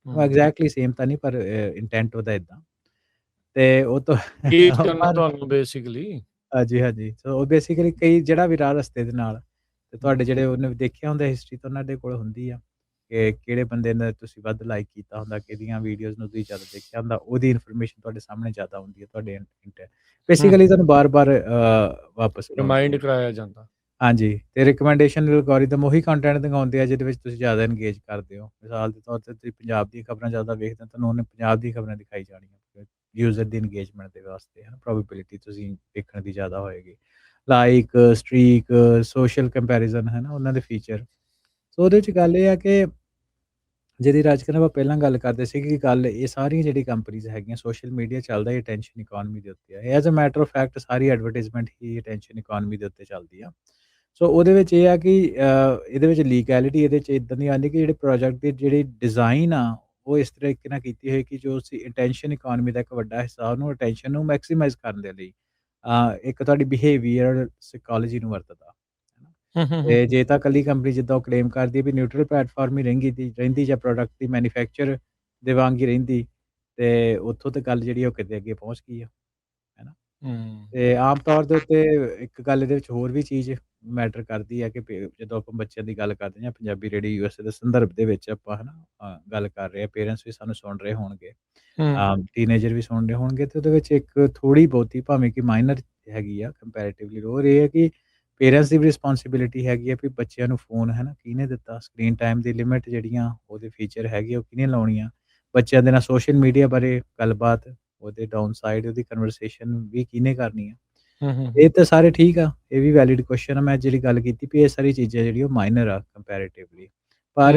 ਉਹ ਐਗਜ਼ੈਕਟਲੀ ਸੇਮ ਤਾਂ ਨਹੀਂ, ਪਰ ਇੰਟੈਂਟ ਉਹਦਾ ਇੱਦਾਂ। ਤੇ ਉਹ ਤੋਂ ਤੁਹਾਨੂੰ ਬੇਸਿਕਲੀ ਹਾਂਜੀ। ਸੋ ਉਹ ਬੇਸਿਕਲੀ ਕਈ ਜਿਹੜਾ ਵੀ ਰਾਹ ਰਸਤੇ ਦੇ ਨਾਲ ਤੇ ਤੁਹਾਡੇ ਜਿਹੜੇ ਉਹਨੇ ਦੇਖਿਆ ਹੁੰਦਾ ਹਿਸਟਰੀ ਤਾਂ ਉਹਨਾਂ ਦੇ ਕੋਲ ਹੁੰਦੀ ਆ ਕਿ ਕਿਹੜੇ ਬੰਦੇ ਨੇ ਤੁਸੀਂ ਵੱਧ ਲਾਈਕ ਕੀਤਾ ਹੁੰਦਾ, ਕਿਹਦੀਆਂ ਵੀਡੀਓਜ਼ ਨੂੰ ਤੁਸੀਂ ਜ਼ਿਆਦਾ ਦੇਖਿਆ ਹੁੰਦਾ, ਉਹਦੀ ਇਨਫੋਰਮੇਸ਼ਨ ਤੁਹਾਡੇ ਸਾਹਮਣੇ ਜ਼ਿਆਦਾ ਹੁੰਦੀ ਹੈ, ਤੁਹਾਡੇ ਬੇਸਿਕਲੀ ਤੁਹਾਨੂੰ ਬਾਰ-ਬਾਰ ਵਾਪਸ ਰਿਮਾਈਂਡ ਕਰਾਇਆ ਜਾਂਦਾ। ਹਾਂਜੀ, ਤੇ ਰਿਕਮੈਂਡੇਸ਼ਨ ਐਲਗੋਰਿਥਮ ਉਹੀ ਕੰਟੈਂਟ ਦਿਖਾਉਂਦੇ ਆ ਜਿਹਦੇ ਵਿੱਚ ਤੁਸੀਂ ਜ਼ਿਆਦਾ ਐਂਗੇਜ ਕਰਦੇ ਹੋ। ਮਿਸਾਲ ਦੇ ਤੌਰ ਤੇ ਤੁਸੀਂ ਪੰਜਾਬ ਦੀਆਂ ਖਬਰਾਂ ਜ਼ਿਆਦਾ ਵੇਖਦੇ ਹੋ, ਤੁਹਾਨੂੰ ਉਹਨੇ ਪੰਜਾਬ ਦੀਆਂ ਖਬਰਾਂ ਦਿਖਾਈ ਜਾਣੀਆਂ, ਯੂਜ਼ਰ ਦੀ ਇੰਗੇਜਮੈਂਟ ਦੇ ਵਾਸਤੇ, ਹੈ ਨਾ। ਪ੍ਰੋਬੇਬਿਲਿਟੀ ਤੁਸੀਂ ਦੇਖਣ ਦੀ ਜ਼ਿਆਦਾ ਹੋਏਗੀ। ਲਾਈਕ, ਸਟ੍ਰੀਕ, ਸੋਸ਼ਲ ਕੰਪੈਰੀਜ਼ਨ, ਹੈ ਨਾ, ਉਹਨਾਂ ਦੇ ਫੀਚਰ। ਸੋ ਉਹਦੇ 'ਚ ਗੱਲ ਇਹ ਆ ਕਿ ਜਿਹਦੀ ਰਾਜਕਰਨ ਆਪਾਂ ਪਹਿਲਾਂ ਗੱਲ ਕਰਦੇ ਸੀ ਕਿ ਗੱਲ ਇਹ ਸਾਰੀਆਂ ਜਿਹੜੀ ਕੰਪਨੀਜ਼ ਹੈਗੀਆਂ, ਸੋਸ਼ਲ ਮੀਡੀਆ ਚੱਲਦਾ ਹੀ ਅਟੈਂਸ਼ਨ ਇਕੋਨਮੀ ਦੇ ਉੱਤੇ ਆ। As a matter of fact ਸਾਰੀ ਐਡਵਰਟਾਈਜ਼ਮੈਂਟ ਹੀ ਅਟੈਂਸ਼ਨ ਇਕੋਨਮੀ ਦੇ ਉੱਤੇ ਚੱਲਦੀ ਆ। ਸੋ ਉਹਦੇ ਵਿੱਚ ਇਹ ਆ ਕਿ ਇਹਦੇ ਵਿੱਚ ਲੀਗੈਲਿਟੀ ਇਹਦੇ 'ਚ ਇੱਦਾਂ ਦੀ ਆਉਂਦੀ ਕਿ ਜਿਹੜੇ ਪ੍ਰੋਜੈਕਟ ਦੀ ਜਿਹੜੀ ਡਿਜ਼ਾਈਨ ਆ ਉਹ ਇਸ ਤਰੀਕੇ ਨਾਲ ਕੀਤੀ ਹੋਈ ਕਿ ਜੋ ਅਸੀਂ ਅਟੈਂਸ਼ਨ ਇਕੋਨਮੀ ਦਾ ਇੱਕ ਵੱਡਾ ਹਿੱਸਾ ਉਹਨੂੰ ਅਟੈਂਸ਼ਨ ਨੂੰ ਮੈਕਸੀਮਾਈਜ਼ ਕਰਨ ਦੇ ਲਈ ਇੱਕ ਤੁਹਾਡੀ ਬਿਹੇਵੀਅਰ ਸਾਈਕੋਲੋਜੀ ਨੂੰ ਵਰਤਦਾ। ਤੇ ਜੇ ਤਾਂ ਇਕੱਲੀ ਕੰਪਨੀ ਜਿੱਦਾਂ ਉਹ ਕਲੇਮ ਕਰਦੀ ਹੈ ਵੀ ਨਿਊਟਰਲ ਪਲੇਟਫਾਰਮ ਹੀ ਰਹਿੰਦੀ ਜਾਂ ਪ੍ਰੋਡਕਟ ਦੀ ਮੈਨੂਫੈਕਚਰ ਦੇ ਵਾਂਗ ਹੀ ਰਹਿੰਦੀ, ਤੇ ਉੱਥੋਂ ਤੇ ਗੱਲ ਜਿਹੜੀ ਉਹ ਕਿਤੇ ਅੱਗੇ ਪਹੁੰਚ ਗਈ ਆ, ਹੈ ਨਾ। ਤੇ ਆਮ ਤੌਰ ਦੇ ਉੱਤੇ ਇੱਕ ਗੱਲ ਇਹਦੇ ਵਿੱਚ ਹੋਰ ਵੀ ਚੀਜ਼ ਮੈਟਰ ਕਰਦੀ ਹੈ ਕਿ ਜਦੋਂ ਆਪਾਂ ਬੱਚਿਆਂ ਦੀ ਗੱਲ ਕਰਦੇ ਹਾਂ, ਪੰਜਾਬੀ ਰੇਡੀਓ USA ਦੇ ਸੰਦਰਭ ਦੇ ਵਿੱਚ ਆਪਾਂ, ਹੈ ਨਾ, ਗੱਲ ਕਰ ਰਹੇ ਹਾਂ, ਪੇਰੈਂਟਸ ਵੀ ਸਾਨੂੰ ਸੁਣ ਰਹੇ ਹੋਣਗੇ, ਟੀਨੇਜਰ ਵੀ ਸੁਣ ਰਹੇ ਹੋਣਗੇ, ਤੇ ਉਹਦੇ ਵਿੱਚ ਇੱਕ ਥੋੜ੍ਹੀ ਬਹੁਤੀ ਭਾਵੇਂ ਕਿ ਮਾਈਨਰ ਹੈਗੀ ਆ ਕੰਪੈਰੇਟਿਵਲੀ, ਹੋਰ ਇਹ ਹੈ ਕਿ ਪੇਰੈਂਟਸ ਦੀ ਵੀ ਰਿਸਪੋਂਸੀਬਿਲਿਟੀ ਹੈਗੀ ਆ ਵੀ ਬੱਚਿਆਂ ਨੂੰ ਫੋਨ, ਹੈ ਨਾ, ਕਿਹਨੇ ਦਿੱਤਾ, ਸਕਰੀਨ ਟਾਈਮ ਦੀ ਲਿਮਿਟ ਜਿਹੜੀਆਂ ਉਹਦੇ ਫੀਚਰ ਹੈਗੇ ਉਹ ਕਿਹਨੇ ਲਾਉਣੀਆਂ, ਬੱਚਿਆਂ ਦੇ ਨਾਲ ਸੋਸ਼ਲ ਮੀਡੀਆ ਬਾਰੇ ਗੱਲਬਾਤ, ਉਹਦੇ ਡਾਊਨ ਸਾਈਡ ਉਹਦੀ ਕਨਵਰਸੇਸ਼ਨ ਵੀ ਕਿਹਨੇ ਕਰਨੀ ਆ। ਇਹ ਤਾਂ ਸਾਰੇ ਠੀਕ ਆ, ਇਹ ਵੀ ਵੈਲਿਡ ਕੁਐਸਚਨ ਆ। ਮੈਂ ਜਿਹੜੀ ਗੱਲ ਕੀਤੀ ਵੀ ਇਹ ਸਾਰੀ ਚੀਜ਼ਾਂ ਜਿਹੜੀ ਉਹ ਮਾਈਨਰ ਆ ਕੰਪੈਰੇਟਿਵਲੀ, ਪਰ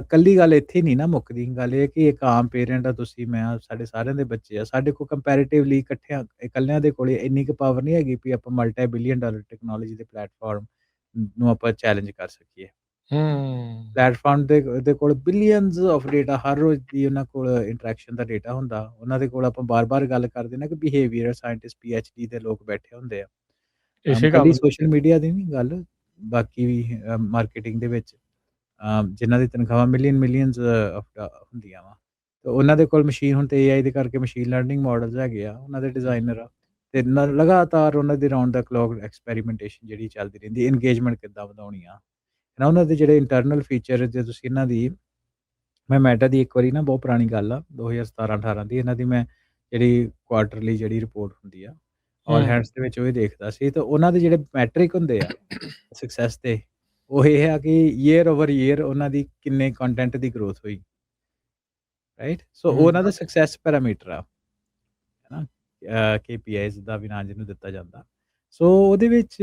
ਕੱਲੀ ਗੱਲ ਇੱਥੇ ਨਹੀਂ ਨਾ ਮੁੱਕਦੀ। ਗੱਲ ਇਹ ਕਿ ਇੱਕ ਆਮ ਪੇਰੈਂਟ ਆ, ਤੁਸੀਂ, ਮੈਂ, ਸਾਡੇ ਸਾਰਿਆਂ ਦੇ ਬੱਚੇ ਆ। ਸਾਡੇ ਕੋਲ ਕੰਪੈਰੀਟਿਵਲੀ ਇਕੱਲਿਆਂ ਦੇ ਕੋਲ ਇੰਨੀ ਕੁ ਪਾਵਰ ਨਹੀਂ ਹੈਗੀ ਵੀ ਆਪਾਂ ਮਲਟੀ ਬਿਲੀਅਨ ਡਾਲਰ ਟੈਕਨੋਲੋਜੀ ਦੇ ਪਲੇਟਫਾਰਮ ਨੂੰ ਆਪਾਂ ਚੈਲੰਜ ਕਰ ਸਕੀਏ। ਪਲੇਟਫਾਰਮ ਦੇ ਕੋਲ ਬਿਲੀਅਨਸ ਆਫ ਡੇਟਾ, ਹਰ ਰੋਜ਼ ਦੀ ਉਹਨਾਂ ਕੋਲ ਇੰਟਰੈਕਸ਼ਨ ਦਾ ਡੇਟਾ ਹੁੰਦਾ। ਉਹਨਾਂ ਦੇ ਕੋਲ ਆਪਾਂ ਬਾਰ-ਬਾਰ ਗੱਲ ਕਰਦੇ ਨਾ ਕਿ ਬਿਹੇਵੀਅਰ ਸਾਇੰਟਿਸਟ, PhD ਦੇ ਲੋਕ ਬੈਠੇ ਹੁੰਦੇ ਆ। ਇਸੇ ਕੱਲੀ ਕੰਮ ਸੋਸ਼ਲ ਮੀਡੀਆ ਦੀ ਨਹੀਂ ਗੱਲ, ਬਾਕੀ ਵੀ ਮਾਰਕੀਟਿੰਗ ਦੇ ਵਿੱਚ ਜਿਨ੍ਹਾਂ ਦੀ ਤਨਖਾਹਾਂ ਮਿਲੀਅਨਸ ਹੁੰਦੀਆਂ ਵਾ, ਤੇ ਉਹਨਾਂ ਦੇ ਕੋਲ ਮਸ਼ੀਨ, ਹੁਣ ਤੇ AI ਦੇ ਕਰਕੇ ਮਸ਼ੀਨ ਲਰਨਿੰਗ ਮਾਡਲਸ ਹੈਗੇ ਆ, ਉਹਨਾਂ ਦੇ ਡਿਜ਼ਾਇਨਰ ਆ, ਤੇ ਲਗਾਤਾਰ ਉਹਨਾਂ ਦੀ ਰਾਉਂਡ ਦਾ ਕਲੌਕ ਐਕਸਪੈਰੀਮੈਂਟੇਸ਼ਨ ਜਿਹੜੀ ਚੱਲਦੀ ਰਹਿੰਦੀ, ਇੰਗੇਜਮੈਂਟ ਕਿੱਦਾਂ ਵਧਾਉਣੀ ਆ ਨਾ। ਉਹਨਾਂ ਦੇ ਜਿਹੜੇ ਇੰਟਰਨਲ ਫੀਚਰ, ਜੇ ਤੁਸੀਂ ਇਹਨਾਂ ਦੀ, ਮੈਂ ਮੈਟਾ ਦੀ ਇੱਕ ਵਾਰੀ ਨਾ, ਬਹੁਤ ਪੁਰਾਣੀ ਗੱਲ ਆ, 2017-18 ਦੀ, ਇਹਨਾਂ ਦੀ ਮੈਂ ਜਿਹੜੀ ਕੁਆਰਟਰਲੀ ਜਿਹੜੀ ਰਿਪੋਰਟ ਹੁੰਦੀ ਆ, ਆਲ ਹੈਂਡਸ ਦੇ ਵਿੱਚ ਉਹ ਹੀ ਦੇਖਦਾ ਸੀ। ਤੇ ਉਹਨਾਂ ਦੇ ਜਿਹੜੇ ਮੈਟ੍ਰਿਕ ਹੁੰਦੇ ਆ ਸਕਸੈਸ ਦੇ, ਉਹ ਇਹ ਆ ਕਿ ਈਅਰ ਓਵਰ ਈਅਰ ਉਹਨਾਂ ਦੀ ਕਿੰਨੇ ਕੰਟੈਂਟ ਦੀ ਗਰੋਥ ਹੋਈ, ਰਾਈਟ। ਸੋ ਉਹਨਾਂ ਦਾ ਸਕਸੈਸ ਪੈਰਾਮੀਟਰ ਆ, ਹੈ ਨਾ, KPIs ਦਾ ਵੀ ਨਾਂ ਜਿਹਨੂੰ ਦਿੱਤਾ ਜਾਂਦਾ। ਸੋ ਉਹਦੇ ਵਿੱਚ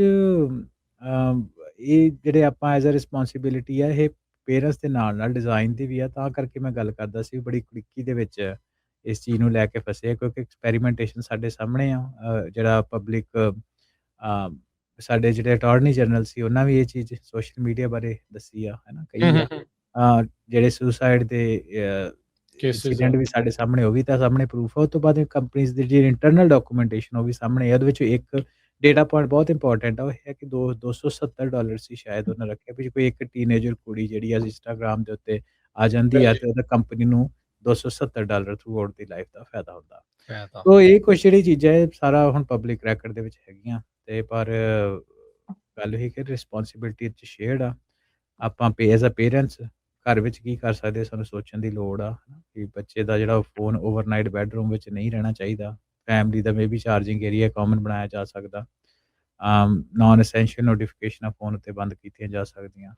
ਇਹ ਜਿਹੜੇ ਆਪਾਂ ਐਜ਼ ਅ ਰਿਸਪੋਂਸੀਬਿਲਿਟੀ ਆ, ਇਹ ਪੇਰੈਂਟਸ ਦੇ ਨਾਲ ਡਿਜ਼ਾਈਨ ਦੀ ਵੀ ਆ। ਤਾਂ ਕਰਕੇ ਮੈਂ ਗੱਲ ਕਰਦਾ ਸੀ, ਬੜੀ ਕੜਿੱਕੀ ਦੇ ਵਿੱਚ ਇਸ ਚੀਜ਼ ਨੂੰ ਲੈ ਕੇ ਫਸੇ, ਕਿਉਂਕਿ ਐਕਸਪੈਰੀਮੈਂਟੇਸ਼ਨ ਸਾਡੇ ਸਾਹਮਣੇ ਆ। ਜਿਹੜਾ ਪਬਲਿਕ, ਸਾਡੇ ਜਿਹੜੇ ਅਟਾਰਨੀ ਜਨਰਲ ਸੀ, ਉਹਨਾਂ ਵੀ ਇਹ ਚੀਜ਼ ਸੋਸ਼ਲ ਮੀਡੀਆ ਬਾਰੇ ਦੱਸੀ ਆ, ਹੈ ਨਾ, ਕਹੀ ਆ। ਜਿਹੜੇ ਸੁਸਾਈਡ ਦੇ ਇੰਸੀਡੈਂਟ ਵੀ ਸਾਡੇ ਸਾਹਮਣੇ, ਉਹ ਵੀ ਤਾਂ ਸਾਹਮਣੇ ਪ੍ਰੂਫ ਆ। ਉਸ ਤੋਂ ਬਾਅਦ ਕੰਪਨੀਜ਼ ਦੀ ਜਿਹੜੀ ਇੰਟਰਨਲ ਡਾਕੂਮੈਂਟੇਸ਼ਨ, ਉਹ ਵੀ ਸਾਹਮਣੇ ਆ। ਉਹਦੇ ਵਿੱਚੋਂ ਇੱਕ ਡੇਟਾ ਪੁਆਇੰਟ ਬਹੁਤ ਇੰਪੋਰਟੈਂਟ ਆ, ਉਹ ਹੈ ਕਿ $270 ਸੀ ਸ਼ਾਇਦ ਉਹਨਾਂ ਰੱਖਿਆ, ਵੀ ਕੋਈ ਇੱਕ ਟੀਨੇਜਰ ਕੁੜੀ ਜਿਹੜੀ ਆ ਇੰਸਟਾਗ੍ਰਾਮ ਦੇ ਉੱਤੇ ਆ ਜਾਂਦੀ ਆ, ਤੇ ਉਹਦਾ ਕੰਪਨੀ ਨੂੰ $270 ਥਰੂ ਆਊਟ ਦੀ ਲਾਈਫ ਦਾ ਫਾਇਦਾ ਹੁੰਦਾ। ਸੋ ਇਹ ਕੁਛ ਜਿਹੜੀ ਚੀਜ਼ਾਂ, ਇਹ ਸਾਰਾ ਹੁਣ ਪਬਲਿਕ ਰੈਕਡ ਦੇ ਵਿੱਚ ਹੈਗੀਆਂ, ਤੇ ਪਰ ਗੱਲ ਇਹ ਕਿ ਰਿਸਪੋਂਸੀਬਿਲਿਟੀ 'ਚ ਸ਼ੇਅਰਡ ਆ। ਆਪਾਂ ਐਜ਼ ਅ ਪੇਰੈਂਟਸ ਘਰ ਵਿੱਚ ਕੀ ਕਰ ਸਕਦੇ, ਸਾਨੂੰ ਸੋਚਣ ਦੀ ਲੋੜ ਆ ਕਿ ਬੱਚੇ ਦਾ ਜਿਹੜਾ ਫੋਨ ਓਵਰਨਾਈਟ ਬੈਡਰੂਮ ਵਿੱਚ ਨਹੀਂ ਰਹਿਣਾ ਚਾਹੀਦਾ। ਫੈਮਿਲੀ ਦਾ ਮੇਬੀ ਚਾਰਜਿੰਗ ਏਰੀਆ ਕਾਮਨ ਬਣਾਇਆ ਜਾ ਸਕਦਾ। ਨਾਨ ਐਸੈਂਸ਼ੀਅਲ ਨੋਟੀਫਿਕੇਸ਼ਨਾਂ ਫੋਨ ਉੱਤੇ ਬੰਦ ਕੀਤੀਆਂ ਜਾ ਸਕਦੀਆਂ,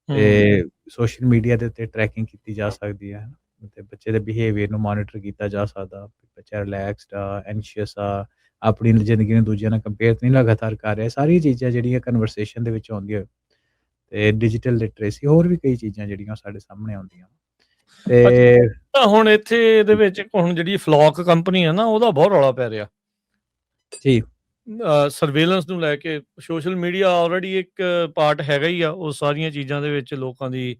ਤੇ ਸੋਸ਼ਲ ਮੀਡੀਆ ਦੇ ਉੱਤੇ ਟਰੈਕਿੰਗ ਕੀਤੀ ਜਾ ਸਕਦੀ ਹੈ, ਤੇ ਬੱਚੇ ਦੇ ਬਿਹੇਵੀਅਰ ਨੂੰ ਮੋਨੀਟਰ ਕੀਤਾ ਜਾ ਸਕਦਾ। ਬੱਚਾ ਰਿਲੈਕਸਡ ਆ, ਐਂਸ਼ੀਅਸ ਆ, ਆਪਣੀ ਜ਼ਿੰਦਗੀ ਨੂੰ ਦੂਜਿਆਂ ਨਾਲ ਕੰਪੇਅਰ ਨਹੀਂ ਲਗਾਤਾਰ ਕਰ ਰਿਹਾ। ਸਾਰੀਆਂ ਚੀਜ਼ਾਂ ਜਿਹੜੀਆਂ ਕਨਵਰਸੇਸ਼ਨ ਦੇ ਵਿੱਚ ਆਉਂਦੀਆਂ, ਤੇ ਡਿਜੀਟਲ ਲਿਟਰੇਸੀ, ਹੋਰ ਵੀ ਕਈ ਚੀਜ਼ਾਂ ਜਿਹੜੀਆਂ ਸਾਡੇ ਸਾਹਮਣੇ ਆਉਂਦੀਆਂ। ਤੇ ਹੁਣ ਇੱਥੇ ਇਹਦੇ ਵਿੱਚ ਹੁਣ ਜਿਹੜੀ ਫਲੌਕ ਕੰਪਨੀ ਆ ਨਾ, ਉਹਦਾ ਬਹੁਤ ਰੌਲਾ ਪੈ ਰਿਹਾ ਜੀ। ਸਰਵੇਲੈਂਸ ਨੂੰ ਲੈ ਕੇ। ਸੋਸ਼ਲ ਮੀਡੀਆ ਆਲਰੇਡੀ ਇੱਕ ਪਾਰਟ ਹੈਗਾ ਹੀ ਆ ਉਹ ਸਾਰੀਆਂ ਚੀਜ਼ਾਂ ਦੇ ਵਿੱਚ, ਲੋਕਾਂ ਦੀ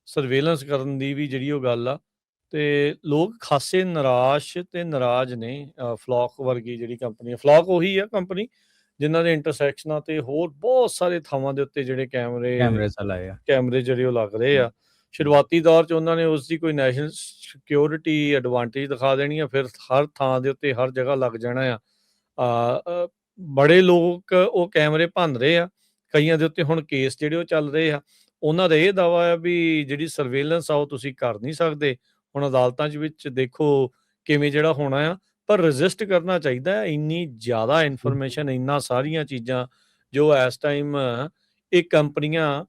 ਸਰਵੇਲੈਂਸ ਕਰਨ ਦੀ ਵੀ ਜਿਹੜੀ ਉਹ ਗੱਲ ਆ, ਤੇ ਲੋਕ ਖਾਸੇ ਨਾਰਾਜ਼ ਨੇ। ਫਲੌਕ ਵਰਗੀ ਜਿਹੜੀ ਕੰਪਨੀ ਆ, ਫਲੌਕ ਉਹੀ ਆ ਕੰਪਨੀ ਜਿਨ੍ਹਾਂ ਦੇ ਇੰਟਰਸੈਕਸ਼ਨਾਂ ਤੇ ਹੋਰ ਬਹੁਤ ਸਾਰੇ ਥਾਵਾਂ ਦੇ ਉੱਤੇ ਜਿਹੜੇ ਕੈਮਰੇ ਜਿਹੜੇ ਉਹ ਲੱਗ ਰਹੇ ਆ। ਸ਼ੁਰੂਆਤੀ ਦੌਰ 'ਚ ਉਹਨਾਂ ਨੇ ਉਸ ਦੀ ਕੋਈ ਨੈਸ਼ਨਲ ਸਿਕਿਉਰਿਟੀ ਐਡਵਾਂਟੇਜ ਦਿਖਾ ਦੇਣੀ ਆ, ਫਿਰ ਹਰ ਥਾਂ ਦੇ ਉੱਤੇ ਹਰ ਜਗ੍ਹਾ ਲੱਗ ਜਾਣਾ ਆ। ਬੜੇ ਲੋਕ ਉਹ ਕੈਮਰੇ ਭੰਨ ਰਹੇ ਆ, ਕਈਆਂ ਦੇ ਉੱਤੇ ਹੁਣ ਕੇਸ ਜਿਹੜੇ ਉਹ ਚੱਲ ਰਹੇ ਆ। ਉਹਨਾਂ ਦਾ ਇਹ ਦਾਅਵਾ ਆ ਵੀ ਜਿਹੜੀ ਸਰਵੇਲੈਂਸ ਆ ਉਹ ਤੁਸੀਂ ਕਰ ਨਹੀਂ ਸਕਦੇ। ਹੁਣ ਅਦਾਲਤਾਂ 'ਚ ਵਿੱਚ ਦੇਖੋ ਕਿਵੇਂ ਜਿਹੜਾ ਹੋਣਾ ਆ, ਪਰ ਰਜਿਸਟ ਕਰਨਾ ਚਾਹੀਦਾ। ਇੰਨੀ ਜ਼ਿਆਦਾ ਇਨਫੋਰਮੇਸ਼ਨ, ਇੰਨਾ ਸਾਰੀਆਂ ਚੀਜ਼ਾਂ ਜੋ ਇਸ ਟਾਈਮ ਇਹ ਕੰਪਨੀਆਂ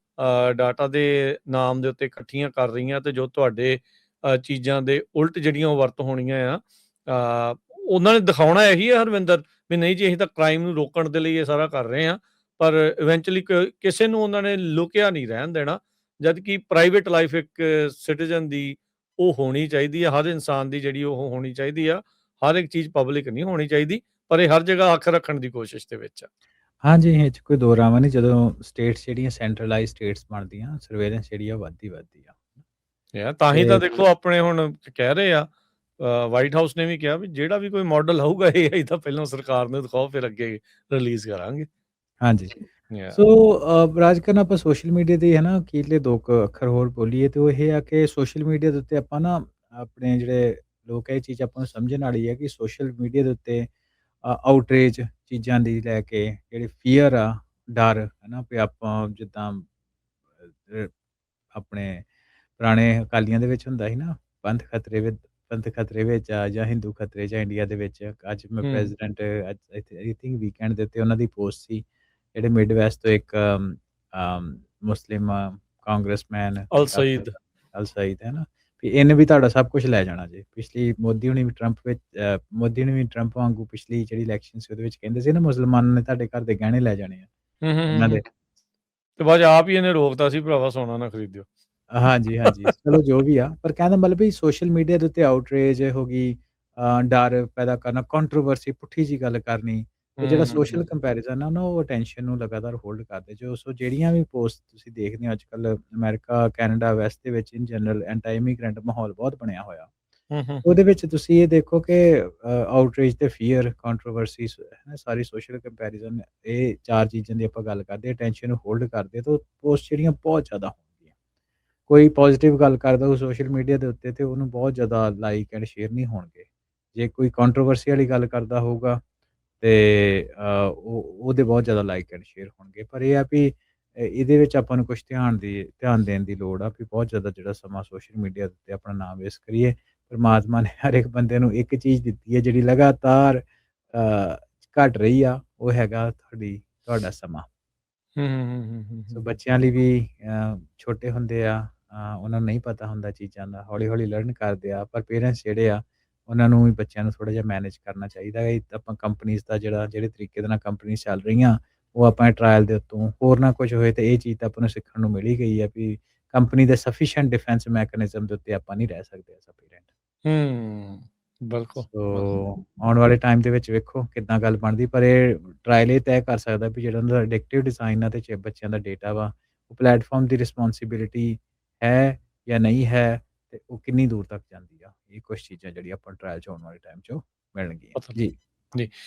ਡਾਟਾ ਦੇ ਨਾਮ ਦੇ ਉੱਤੇ ਇਕੱਠੀਆਂ ਕਰ ਰਹੀਆਂ, ਤੇ ਜੋ ਤੁਹਾਡੇ ਚੀਜ਼ਾਂ ਦੇ ਉਲਟ ਜਿਹੜੀਆਂ ਉਹ ਵਰਤ ਹੋਣੀਆਂ ਆ, ਉਹਨਾਂ ਨੇ ਦਿਖਾਉਣਾ ਇਹੀ ਹੈ ਹਰਵਿੰਦਰ, ਵੀ ਨਹੀਂ ਜੀ ਅਸੀਂ ਤਾਂ ਕ੍ਰਾਈਮ ਨੂੰ ਰੋਕਣ ਦੇ ਲਈ ਇਹ ਸਾਰਾ ਕਰ ਰਹੇ ਹਾਂ, ਪਰ ਇਵੈਂਚੁਅਲੀ ਕਿਸੇ ਨੂੰ ਉਹਨਾਂ ਨੇ ਲੁਕਿਆ ਨਹੀਂ ਰਹਿਣ ਦੇਣਾ। ਜਦ ਕਿ ਪ੍ਰਾਈਵੇਟ ਲਾਈਫ ਇੱਕ ਸਿਟੀਜ਼ਨ ਦੀ ਉਹ ਹੋਣੀ ਚਾਹੀਦੀ ਆ, ਹਰ ਇਨਸਾਨ ਦੀ ਜਿਹੜੀ ਉਹ ਹੋਣੀ ਚਾਹੀਦੀ ਆ। ਹਰ ਇੱਕ ਚੀਜ਼ ਪਬਲਿਕ ਨਹੀਂ ਹੋਣੀ ਚਾਹੀਦੀ, ਪਰ ਇਹ ਹਰ ਜਗ੍ਹਾ ਅੱਖ ਰੱਖਣ ਦੀ ਕੋਸ਼ਿਸ਼ ਦੇ ਵਿੱਚ ਆ। ਹਾਂਜੀ, ਇਹ 'ਚ ਕੋਈ ਦੋ ਰਾਵਾਂ ਨਹੀਂ। ਜਦੋਂ ਸਟੇਟਸ ਜਿਹੜੀਆਂ ਸੈਂਟਰਲਾਈਜ਼ ਸਟੇਟਸ ਬਣਦੀਆਂ, ਸਰਵੇਲੈਂਸ ਜਿਹੜੀ ਆ ਵੱਧਦੀ ਆ। ਤਾਂ ਹੀ ਤਾਂ ਦੇਖੋ ਆਪਣੇ ਹੁਣ ਕਹਿ ਰਹੇ ਆ, ਵਾਈਟ ਹਾਊਸ ਨੇ ਵੀ ਕਿਹਾ ਵੀ ਜਿਹੜਾ ਵੀ ਕੋਈ ਮਾਡਲ ਆਊਗਾ AI ਤਾਂ ਪਹਿਲਾਂ ਸਰਕਾਰ ਨੂੰ ਦਿਖਾਓ, ਫਿਰ ਅੱਗੇ ਰਿਲੀਜ਼ ਕਰਾਂਗੇ। ਹਾਂਜੀ। ਸੋ ਰਾਜਕਰਨ, ਆਪਾਂ ਸੋਸ਼ਲ ਮੀਡੀਆ ਦੇ, ਹੈ ਨਾ, ਅਖੀਰਲੇ 2 ਅੱਖਰ ਹੋਰ ਬੋਲੀਏ, ਤੇ ਉਹ ਇਹ ਆ ਕਿ ਸੋਸ਼ਲ ਮੀਡੀਆ ਦੇ ਉੱਤੇ ਆਪਾਂ ਨਾ, ਆਪਣੇ ਜਿਹੜੇ ਲੋਕ, ਇਹ ਚੀਜ਼ ਆਪਾਂ ਨੂੰ ਸਮਝਣ ਵਾਲੀ ਹੈ ਕਿ ਸੋਸ਼ਲ ਮੀਡੀਆ ਦੇ ਉੱਤੇ ਆਊਟਰੀਚ ਚੀਜ਼ਾਂ ਦੀ ਲੈ ਕੇ ਜਿਹੜੇ ਫੀਅਰ ਆ, ਡਰ, ਹੈ ਨਾ, ਵੀ ਆਪਾਂ ਜਿੱਦਾਂ ਆਪਣੇ ਪੁਰਾਣੇ ਅਕਾਲੀਆਂ ਦੇ ਵਿੱਚ ਹੁੰਦਾ ਸੀ ਨਾ, ਪੰਥ ਖਤਰੇ ਵਿੱਚ ਆ, ਜਾਂ ਹਿੰਦੂ ਖਤਰੇ 'ਚ ਆ ਇੰਡੀਆ ਦੇ ਵਿੱਚ। ਅੱਜ ਮੈਂ ਪ੍ਰੈਜ਼ੀਡੈਂਟ, ਆਈ ਥਿੰਕ ਵੀਕਐਂਡ ਦੇ ਉੱਤੇ ਉਹਨਾਂ ਦੀ ਪੋਸਟ ਸੀ, ਜਿਹੜੇ ਮਿਡ ਵੈਸਟ ਤੋਂ ਇੱਕ ਮੁਸਲਿਮ ਕਾਂਗਰਸਮੈਨ ਅਲ ਸਈਦ, ਹੈ ਨਾ, ਵੀ ਇਹਨੇ ਵੀ ਤੁਹਾਡਾ ਸਭ ਕੁਝ ਲੈ ਜਾਣਾ ਜੀ। ਪਿਛਲੀ ਮੋਦੀ ਹੁਣੀ ਵੀ ਟਰੰਪ ਵਾਂਗੂ ਪਿਛਲੀ ਜਿਹੜੀ ਇਲੈਕਸ਼ਨ ਸੀ ਉਹਦੇ ਵਿੱਚ ਕਹਿੰਦੇ ਸੀ ਨਾ, ਮੁਸਲਮਾਨਾਂ ਨੇ ਤੁਹਾਡੇ ਘਰ ਦੇ ਗਹਿਣੇ ਲੈ ਜਾਣੇ ਆ ਇਹਨਾਂ ਦੇ। ਤੇ ਬਾਅਦ ਆਪ ਹੀ ਇਹਨੇ ਰੋਕਤਾ ਸੀ, ਭਰਾਵਾ ਸੋਨਾ ਨਾ ਖਰੀਦਿਓ। ਹਾਂਜੀ, ਹਾਂਜੀ, ਚਲੋ ਜੋ ਵੀ ਆ, ਪਰ ਕਹਿਣ ਦਾ ਮਤਲਬ ਵੀ ਸੋਸ਼ਲ ਮੀਡੀਆ ਦੇ ਉੱਤੇ ਆਊਟਰੇਜ ਹੋ ਗਈ, ਡਰ ਪੈਦਾ ਕਰਨਾ, ਕੰਟਰੋਵਰਸੀ, ਪੁੱਠੀ ਜਿਹੀ ਗੱਲ ਕਰਨੀ, ਤੇ ਜਿਹੜਾ ਸੋਸ਼ਲ ਹੂੰ, ਕੰਪੈਰੀਜ਼ਨ ਆ ਨਾ, ਉਹ ਅਟੈਂਸ਼ਨ ਨੂੰ ਲਗਾਤਾਰ ਹੋਲਡ ਕਰਦੇ ਸੋ ਜਿਹੜੀਆਂ ਵੀ ਪੋਸਟ ਤੁਸੀਂ ਦੇਖਦੇ ਹੋ ਅੱਜ-ਕੱਲ੍ਹ ਅਮਰੀਕਾ, ਕੈਨੇਡਾ, ਵੈਸਟ ਦੇ ਵਿੱਚ ਇਨ ਜਨਰਲ ਐਂਟੀ ਇਮੀਗ੍ਰੈਂਟ ਮਾਹੌਲ ਬਹੁਤ ਬਣਿਆ ਹੋਇਆ। ਹੂੰ, ਹੂੰ, ਉਹਦੇ ਵਿੱਚ ਤੁਸੀਂ ਇਹ ਦੇਖੋ ਕਿ ਆਊਟਰੀਚ ਤੇ ਫੀਅਰ, ਕੰਟਰੋਵਰਸੀਜ਼ ਹੈ ਨਾ, ਸਾਰੀ ਸੋਸ਼ਲ ਕੰਪੈਰੀਜ਼ਨ, ਇਹ 4 ਚੀਜ਼ਾਂ ਦੀ ਆਪਾਂ ਗੱਲ ਕਰਦੇ, ਅਟੈਂਸ਼ਨ ਨੂੰ ਹੋਲਡ ਕਰਦੇ, ਤਾਂ ਪੋਸਟ ਜਿਹੜੀਆਂ ਬਹੁਤ ਜ਼ਿਆਦਾ ਹੋਣਗੀਆਂ। ਕੋਈ ਪੋਜ਼ਿਟਿਵ ਗੱਲ ਕਰਦਾ ਹੋਊ ਸੋਸ਼ਲ ਮੀਡੀਆ ਦੇ ਉੱਤੇ, ਤੇ ਉਹਨੂੰ ਬਹੁਤ ਜ਼ਿਆਦਾ ਲਾਈਕ ਐਂਡ ਸ਼ੇਅਰ ਨਹੀਂ ਹੋਣਗੇ। ਜੇ ਕੋਈ ਕੰਟਰੋਵਰਸੀ ਵਾਲੀ ਗੱਲ ਕਰਦਾ ਹੋਊਗਾ, ਤੇ ਉਹਦੇ ਬਹੁਤ ਜ਼ਿਆਦਾ ਲਾਈਕ ਐਂਡ ਸ਼ੇਅਰ ਹੋਣਗੇ। ਪਰ ਇਹ ਆ ਵੀ ਇਹਦੇ ਵਿੱਚ ਆਪਾਂ ਨੂੰ ਕੁਛ ਧਿਆਨ ਦੇਣ ਦੀ ਲੋੜ ਆ ਵੀ ਬਹੁਤ ਜ਼ਿਆਦਾ ਜਿਹੜਾ ਸਮਾਂ ਸੋਸ਼ਲ ਮੀਡੀਆ ਦੇ ਉੱਤੇ ਆਪਣਾ ਨਾਮ ਵੇਸਟ ਕਰੀਏ। ਪਰਮਾਤਮਾ ਨੇ ਹਰ ਇੱਕ ਬੰਦੇ ਨੂੰ ਇੱਕ ਚੀਜ਼ ਦਿੱਤੀ ਹੈ ਜਿਹੜੀ ਲਗਾਤਾਰ ਘਟ ਰਹੀ ਆ, ਉਹ ਹੈਗਾ ਤੁਹਾਡਾ ਸਮਾਂ। ਹੂੰ, ਹੂੰ, ਹੂੰ, ਹੂੰ, ਸੋ ਹੂੰ, ਬੱਚਿਆਂ ਲਈ ਵੀ ਛੋਟੇ ਹੁੰਦੇ ਆ, ਉਹਨਾਂ ਨੂੰ ਨਹੀਂ ਪਤਾ ਹੁੰਦਾ ਚੀਜ਼ਾਂ ਦਾ, ਹੌਲੀ-ਹੌਲੀ ਲਰਨ ਕਰਦੇ ਆ, ਪਰ ਪੇਰੈਂਟਸ ਜਿਹੜੇ ਆ, ਉਹਨਾਂ ਨੂੰ ਵੀ ਬੱਚਿਆਂ ਨੂੰ ਥੋੜ੍ਹਾ ਜਿਹਾ ਮੈਨੇਜ ਕਰਨਾ ਚਾਹੀਦਾ ਹੈ। ਆਪਾਂ ਕੰਪਨੀਜ਼ ਦਾ ਜਿਹੜੇ ਤਰੀਕੇ ਦੇ ਨਾਲ ਕੰਪਨੀਜ਼ ਚੱਲ ਰਹੀਆਂ, ਉਹ ਆਪਾਂ ਟਰਾਇਲ ਦੇ ਉੱਤੋਂ ਹੋਰ ਨਾ ਕੁਝ ਹੋਏ, ਤੇ ਇਹ ਚੀਜ਼ ਤਾਂ ਆਪਾਂ ਨੂੰ ਸਿੱਖਣ ਨੂੰ ਮਿਲ ਹੀ ਗਈ ਹੈ ਵੀ ਕੰਪਨੀ ਦੇ ਸਫੀਸ਼ੀਐਂਟ ਡਿਫੈਂਸ ਮੈਕੈਨਿਜ਼ਮ ਦੇ ਉੱਤੇ ਆਪਾਂ ਨਹੀਂ ਰਹਿ ਸਕਦੇ ਐਜ਼ ਅ ਪੇਰੈਂਟ। ਹੂੰ, ਬਿਲਕੁਲ, ਬਿਲਕੁਲ। ਸੋ ਆਉਣ ਵਾਲੇ ਟਾਈਮ ਦੇ ਵਿੱਚ ਵੇਖੋ ਕਿੱਦਾਂ ਗੱਲ ਬਣਦੀ, ਪਰ ਇਹ ਟਰਾਇਲ ਇਹ ਤੈਅ ਕਰ ਸਕਦਾ ਵੀ ਜਿਹੜਾ ਉਹਨਾਂ ਦਾ ਐਡਿਕਟਿਵ ਡਿਜ਼ਾਇਨ ਆ, ਤੇ ਬੱਚਿਆਂ ਦਾ ਡੇਟਾ ਵਾ, ਉਹ ਪਲੈਟਫਾਰਮ ਦੀ ਰਿਸਪੋਂਸੀਬਿਲਿਟੀ ਹੈ ਜਾਂ ਨਹੀਂ ਹੈ, ਤੇ ਉਹ ਕਿੰਨੀ ਦੂਰ ਤੱਕ ਜਾਂਦੀ ਆ। ਇਹ ਕੁਛ ਚੀਜ਼ਾਂ ਜਿਹੜੀਆਂ ਆਪਾਂ ਟਰਾਇਲ 'ਚ ਆਉਣ ਵਾਲੇ ਟਾਈਮ 'ਚ ਮਿਲਣਗੀਆਂ। ਪਤਾ ਜੀ। ਜੀ।